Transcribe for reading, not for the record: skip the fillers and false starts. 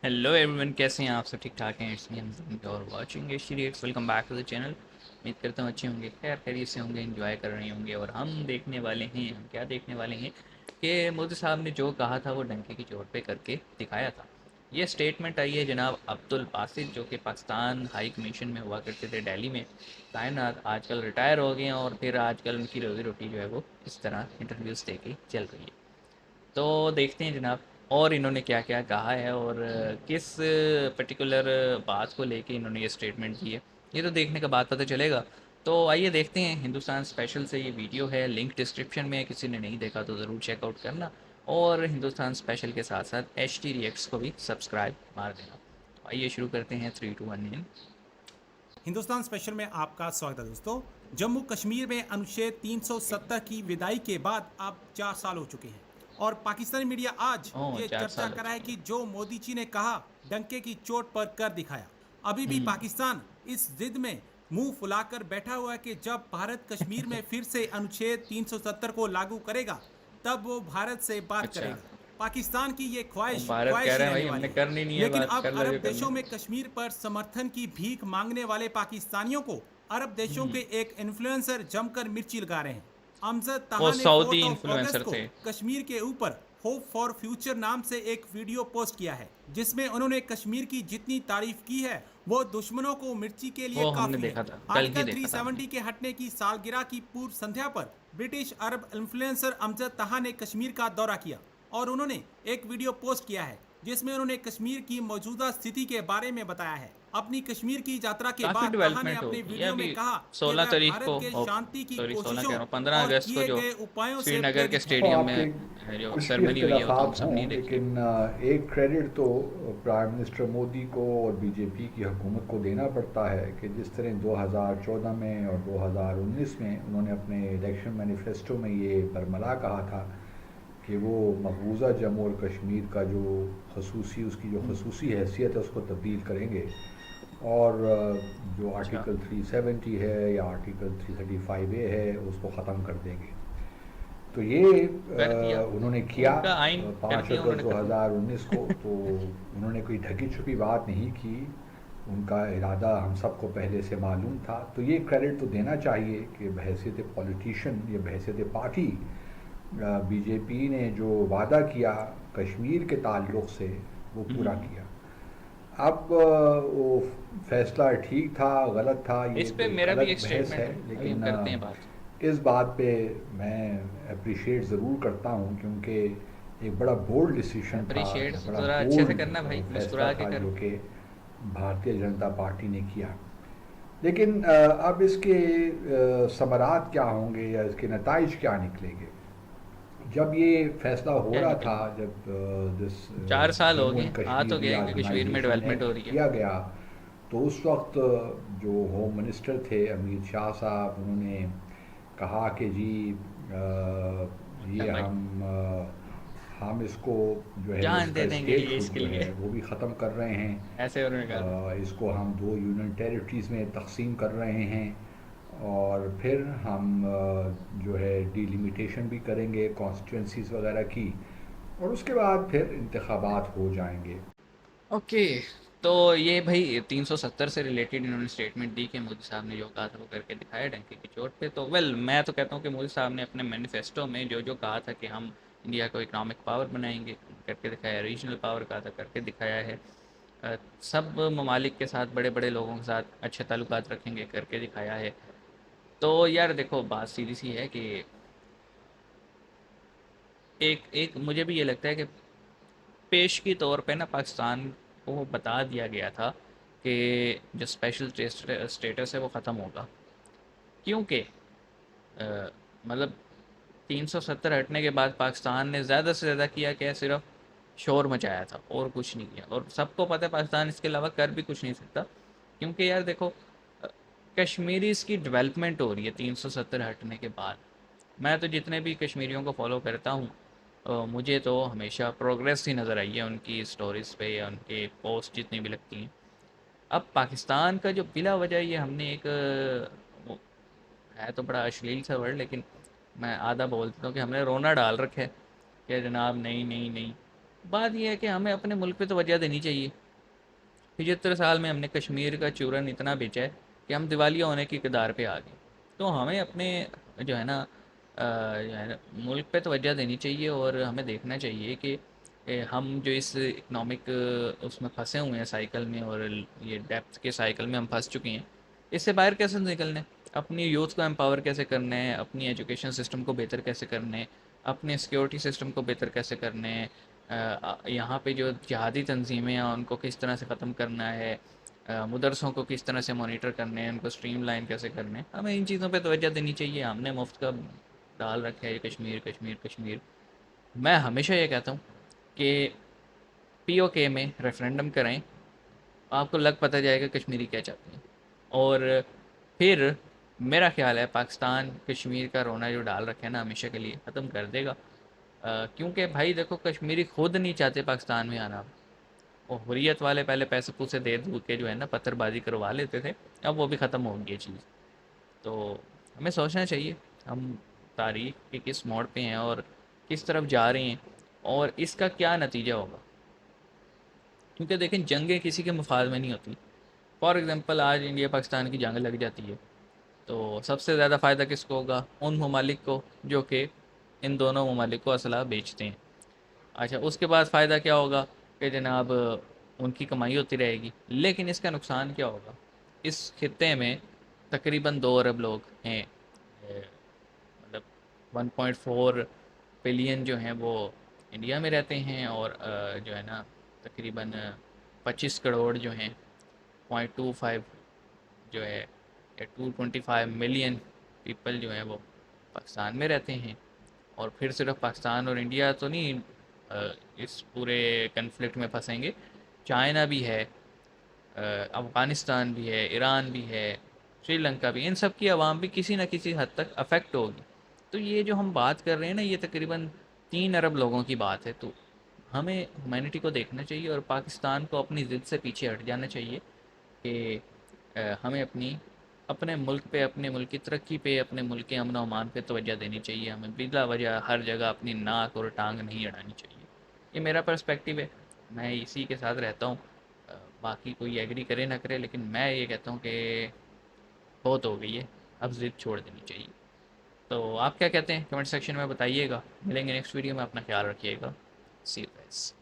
Hello everyone, कैसे हैं आप? सब ठीक ठाक हैं? इट्स मी हमजा और watching H reacts. Welcome back to the channel. उम्मीद करता हूँ अच्छे होंगे, खैर खैरियत से होंगे, एंजॉय कर रहे होंगे। और हम क्या देखने वाले हैं कि मोदी साहब ने जो कहा था वो डंके की चोट पे करके दिखाया था। ये स्टेटमेंट आई है जनाब अब्दुल बासित, जो कि पाकिस्तान हाई कमीशन में हुआ करते थे दिल्ली में तैनात, आजकल रिटायर हो गए हैं। और फिर आजकल उनकी रोज़ी रोटी जो है वो इस तरह इंटरव्यूज़ दे के चल रही है। तो देखते हैं जनाब और इन्होंने क्या क्या कहा है और किस पर्टिकुलर बात को लेके इन्होंने ये स्टेटमेंट दी है, ये तो देखने के बाद पता चलेगा। तो आइए देखते हैं। हिंदुस्तान स्पेशल से ये वीडियो है, लिंक डिस्क्रिप्शन में है, किसी ने नहीं देखा तो ज़रूर चेकआउट करना। और हिंदुस्तान स्पेशल के साथ साथ एच टी रिएक्ट्स को भी सब्सक्राइब मार देना। तो आइए शुरू करते हैं। 3 2 1 इन। हिंदुस्तान स्पेशल में आपका स्वागत है दोस्तों। जम्मू कश्मीर में अनुच्छेद 370 की विदाई के बाद अब 4 साल हो चुके हैं और पाकिस्तानी मीडिया आज ओह, ये चार चर्चा साल हो कर रहा है चुके कि हैं। जो मोदी जी ने कहा डंके की चोट पर कर दिखाया। अभी भी पाकिस्तान इस जिद में मुंह फुलाकर बैठा हुआ है कि जब भारत कश्मीर में फिर से अनुच्छेद 370 को लागू करेगा तब वो भारत से बात अच्छा। करेगा। पाकिस्तान की ये वो ख्वाहिश भारत कह ख्वाहिश ही रहे हैं रहने भाई हमने वाली है। करनी नहीं है लेकिन बात, अब कर लो जो अरब करना देशों में है। कश्मीर पर समर्थन की भीख मांगने वाले पाकिस्तानियों को अरब देशों के एक इन्फ्लुएंसर जमकर मिर्ची लगा रहे हैं। अमजद वो तहा ने सऊदी 4 अगस्त इन्फ्लुएंसर को थे। कश्मीर के ऊपर होप फॉर फ्यूचर नाम से एक वीडियो पोस्ट किया है जिसमें उन्होंने कश्मीर की जितनी तारीफ की है वो दुश्मनों को मिर्ची के लिए वो हमने काफी है। देखा था, कल ही आर्टिकल देखा था हमने। 370 के हटने की सालगिरह की पूर्व संध्या पर ब्रिटिश अरब इन्फ्लुएंसर अमजद तहा ने कश्मीर का दौरा किया और उन्होंने एक वीडियो पोस्ट किया है जिसमें उन्होंने कश्मीर की मौजूदा स्थिति के बारे में बताया है। अपनी कश्मीर की यात्रा के काफ़ी बाद तहा ने डेवलपमेंट अपने होगी। ये वीडियो अभी में कहा कि 16 वह तारीख भारत को, के शांति की सॉरी 16 कह कोशिशों रहा हूँ, 15 और अगस्त को किए जो गए उपायों से श्रीनगर के प्रेरित है। स्टेडियम आपके में जो कुछ भी सेरेमनी हुई है वो तो हम इख्तलाफात सब हों, नहीं देखे। लेकिन एक क्रेडिट तो प्राइम मिनिस्टर मोदी को और बीजेपी की हुकूमत को देना पड़ता है कि जिस तरह 2014 में और 2019 में उन्होंने अपने इलेक्शन मैनिफेस्टो में ये बरमला कहा था कि वो मकबूजा जम्मू और कश्मीर का जो खसूसी उसकी जो खसूसी हैसियत है उसको तब्दील करेंगे और जो अच्छा। आर्टिकल 370 है या आर्टिकल 335A है उसको ख़त्म कर देंगे। तो ये कर दिया। उन्होंने किया उनका आइन कर 5 दिया अगस्त उन्होंने ख़त्म। 2019 को। तो उन्होंने कोई ढकी छुपी बात नहीं की, उनका इरादा हम सबको पहले से मालूम था। तो ये क्रेडिट तो देना चाहिए कि बहैसियत पॉलिटिशियन या बहैसियत पार्टी बीजेपी ने जो वादा किया कश्मीर के ताल्लुक़ से वो पूरा किया। अब वो फैसला ठीक था गलत था ये इस तो पे एक मेरा भी अलग एक बहस स्टेटमेंट है, है, अभी हम लेकिन करते हैं बात। इस बात पे मैं अप्रिशिएट ज़रूर करता हूँ क्योंकि एक बड़ा बोल्ड डिसीजन था, अप्रिशिएट बड़ा ज़रा अच्छे से बोल्ड करना भाई, फैसला मुस्कुरा के था करो। जो कि भारतीय जनता पार्टी ने किया। लेकिन अब इसके समरात क्या होंगे या इसके नताइज क्या निकलेंगे? जब ये फैसला हो क्या रहा था, निकलेंगे? जब दिस 4 साल हो जम्मू गए, एंड आ कश्मीर तो गए कि कश्मीर में रीऑर्गेनाइजेशन डेवलपमेंट हो एक्ट रही है। किया गया, तो उस वक्त जो होम मिनिस्टर थे अमित शाह साहब, उन्होंने कहा कि जी अच्छा ये भाई, हम इसको जो है जान दे इसका देंगे स्टेट ये हुड इसके जो है लिए। वो भी ख़त्म कर रहे हैं। ऐसे उन्होंने कहा था। इसको हम 2 यूनियन टेरिटरीज़ में तकसीम कर रहे हैं और फिर हम जो है डिलिमिटेशन भी करेंगे कॉन्स्टिट्यूंसीज़ वगैरह की, और उसके बाद फिर इंतखाबात हो जाएंगे। ओके। तो ये भाई 370 से रिलेटेड इन्होंने स्टेटमेंट दी कि मोदी साहब ने जो कहा था वो करके दिखाया डंके की चोट पे। तो वेल, मैं तो कहता हूँ कि मोदी साहब ने अपने मैनिफेस्टो में जो जो कहा था कि हम इंडिया को इकोनॉमिक पावर बनाएंगे, करके दिखाया। रीजनल पावर कहा था, करके दिखाया है। सब ममालिक के साथ, बड़े बड़े लोगों के साथ अच्छे ताल्लुकात रखेंगे, करके दिखाया है। तो यार देखो, बात सीधी सी है कि एक एक मुझे भी ये लगता है कि पेश के तौर पे ना पाकिस्तान को बता दिया गया था कि जो स्पेशल स्टेटस है वो ख़त्म होगा। क्योंकि मतलब 370 हटने के बाद पाकिस्तान ने ज़्यादा से ज़्यादा किया क्या, सिर्फ शोर मचाया था और कुछ नहीं किया। और सबको पता है पाकिस्तान इसके अलावा कर भी कुछ नहीं सकता। क्योंकि यार देखो, अ, कश्मीरीज़ की डेवलपमेंट हो रही है 370 हटने के बाद। मैं तो जितने भी कश्मीरियों को फॉलो करता हूँ, मुझे तो हमेशा प्रोग्रेस ही नज़र आई है उनकी स्टोरीज़ पे या उनके पोस्ट जितनी भी लगती हैं। अब पाकिस्तान का जो बिला वजह ये हमने एक वो है तो बड़ा अश्लील सा वर्ड, लेकिन मैं आधा बोल देता हूँ कि हमने रोना डाल रखा है कि जनाब नहीं नहीं नहीं, बात ये है कि हमें अपने मुल्क पे तवज्जो देनी चाहिए। 75 साल में हमने कश्मीर का चूरन इतना बेचा है कि हम दिवालिया होने की कगार पे आ गए। तो हमें अपने जो है ना जो है ना मुल्क पे तवज्जो देनी चाहिए और हमें देखना चाहिए कि हम जो इस इकनॉमिक उसमें फंसे हुए हैं साइकिल में, और ये डेप्थ के साइकिल में हम फंस चुके हैं, इससे बाहर कैसे निकलना है, अपनी यूथ को एम्पावर कैसे करना है, अपनी एजुकेशन सिस्टम को बेहतर कैसे करना है, अपने सिक्योरिटी सिस्टम को बेहतर कैसे करना है, यहाँ पे जो जिहादी तंजीमें हैं उनको किस तरह से ख़त्म करना है, मदरसों को किस तरह से मॉनिटर करने हैं, उनको स्ट्रीमलाइन कैसे करने हैं, हमें इन चीज़ों पे तवज्जो देनी चाहिए। हमने मुफ्त का डाल रखा है ये कश्मीर कश्मीर कश्मीर। मैं हमेशा ये कहता हूँ कि पीओके में रेफरेंडम कराएं, आपको लग पता जाएगा कश्मीरी क्या चाहते हैं। और फिर मेरा ख्याल है पाकिस्तान कश्मीर का रोना जो डाल रखे हैं ना हमेशा के लिए ख़त्म कर देगा। क्योंकि भाई देखो कश्मीरी खुद नहीं चाहते पाकिस्तान में आना। वो हुर्रियत वाले पहले पैसे पूसे दे दू के जो है ना पत्थरबाजी करवा लेते थे, अब वो भी ख़त्म हो गई है चीज़। तो हमें सोचना चाहिए हम तारीख के किस मोड़ पे हैं और किस तरफ जा रहे हैं और इसका क्या नतीजा होगा। क्योंकि देखें जंगें किसी के मुफाद में नहीं होती। फॉर एग्ज़ाम्पल आज इंडिया पाकिस्तान की जंग लग जाती है तो सबसे ज़्यादा फ़ायदा किसको होगा? उन ममालिक को जो कि इन दोनों ममालिक को असला बेचते हैं। अच्छा, उसके बाद फ़ायदा क्या होगा कि जनाब उनकी कमाई होती रहेगी, लेकिन इसका नुकसान क्या होगा? इस खित्ते में तकरीबन 2 अरब लोग हैं, मतलब 1.4 बिलियन जो हैं वो इंडिया में रहते हैं, और जो है ना तकरीबन 25 करोड़ जो हैं, 0.25 जो है या 225 मिलियन पीपल जो हैं वो पाकिस्तान में रहते हैं। और फिर सिर्फ पाकिस्तान और इंडिया तो नहीं इस पूरे कन्फ्लिक्ट में फंसेंगे, चाइना भी है, अफ़गानिस्तान भी है, ईरान भी है, श्रीलंका भी, इन सब की आवाम भी किसी न किसी हद तक अफेक्ट होगी। तो ये जो हम बात कर रहे हैं ना ये तकरीबन 3 अरब लोगों की बात है। तो हमें ह्यूमैनिटी को देखना चाहिए और पाकिस्तान को अपनी ज़िद से पीछे हट जाना चाहिए कि हमें अपने मुल्क पे, अपने मुल्क की तरक्की पे, अपने मुल्क के अमन अमान पे तवज्जो देनी चाहिए। हमें बिला वजह हर जगह अपनी नाक और टांग नहीं अड़ानी चाहिए। ये मेरा पर्सपेक्टिव है, मैं इसी के साथ रहता हूँ। बाकी कोई एग्री करे ना करे, लेकिन मैं ये कहता हूँ कि बहुत हो गई है, अब ज़िद छोड़ देनी चाहिए। तो आप क्या कहते हैं कमेंट सेक्शन में बताइएगा। मिलेंगे नेक्स्ट वीडियो में, अपना ख्याल रखिएगा। सी यू गाइस।